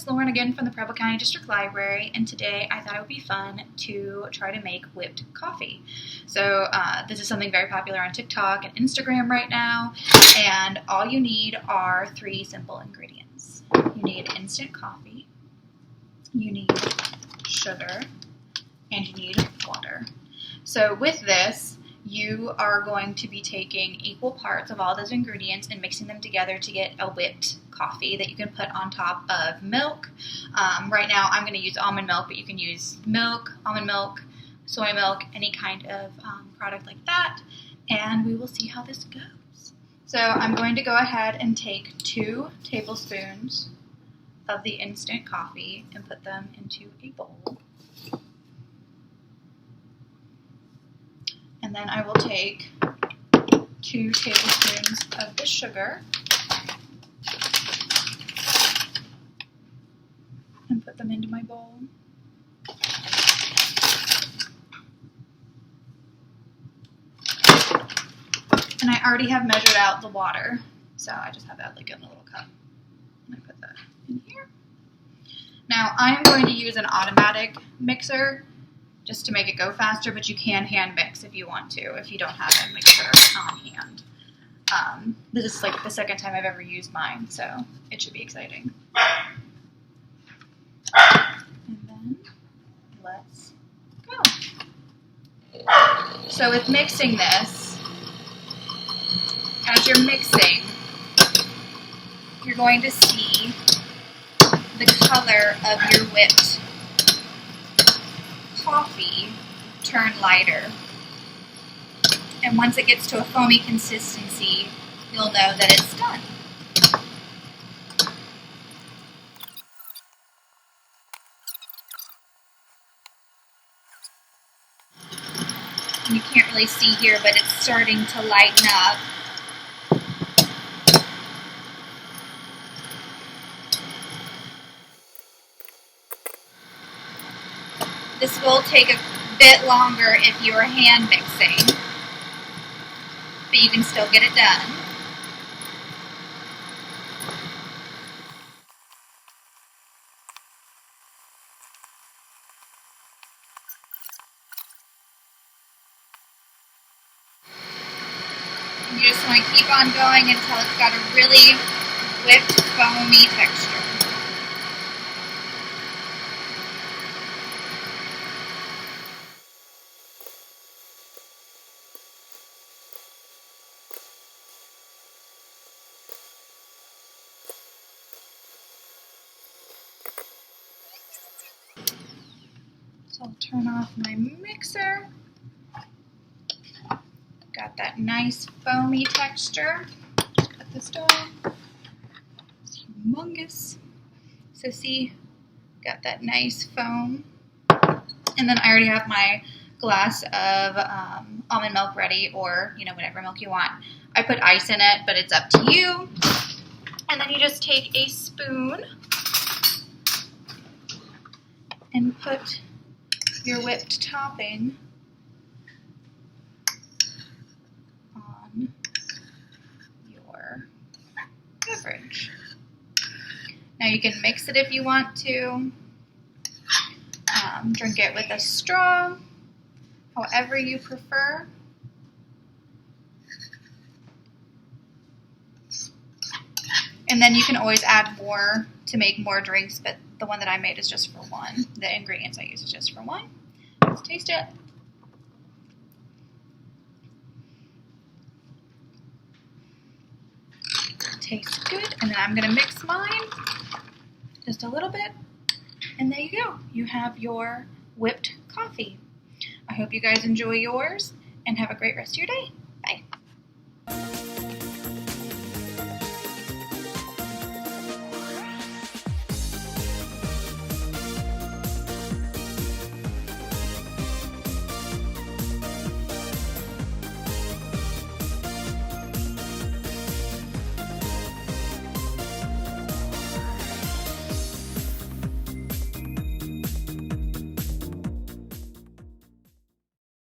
it's Lauren again from the Preble County District Library, and today I thought it would be fun to try to make whipped coffee. So this is something very popular on TikTok and Instagram right now, and all you need are 3 simple ingredients. You need instant coffee, you need sugar, and you need water. So with this, you are going to be taking equal parts of all those ingredients and mixing them together to get a whipped coffee that you can put on top of milk. Right now I'm going to use almond milk, but you can use milk, almond milk, soy milk, any kind of product like that, and we will see how this goes. So I'm going to go ahead and take 2 tablespoons of the instant coffee and put them into a bowl. And then I will take 2 tablespoons of the sugar and put them into my bowl. And I already have measured out the water, so I just have that like in a little cup. And I put that in here. Now I'm going to use an automatic mixer just to make it go faster, but you can hand mix if you want to, if you don't have a mixer on hand. This is like the second time I've ever used mine, so it should be exciting. And then let's go. So with mixing this, as you're mixing, you're going to see the color of your whipped coffee turn lighter. And once it gets to a foamy consistency, you'll know that it's done. And you can't really see here, but it's starting to lighten up. This will take a bit longer if you are hand mixing, but you can still get it done. And you just want to keep on going until it's got a really whipped, foamy texture. So I'll turn off my mixer. Got that nice foamy texture. Just put this down. It's humongous. So see, got that nice foam. And then I already have my glass of almond milk ready, or whatever milk you want. I put ice in it, but it's up to you. And then you just take a spoon and put your whipped topping on your beverage. Now you can mix it if you want to, drink it with a straw, however you prefer. And then you can always add more to make more drinks, but the one that I made is just for 1. The ingredients I use is just for 1. Let's taste it. Tastes good, and then I'm going to mix mine just a little bit, and there you go. You have your whipped coffee. I hope you guys enjoy yours, and have a great rest of your day.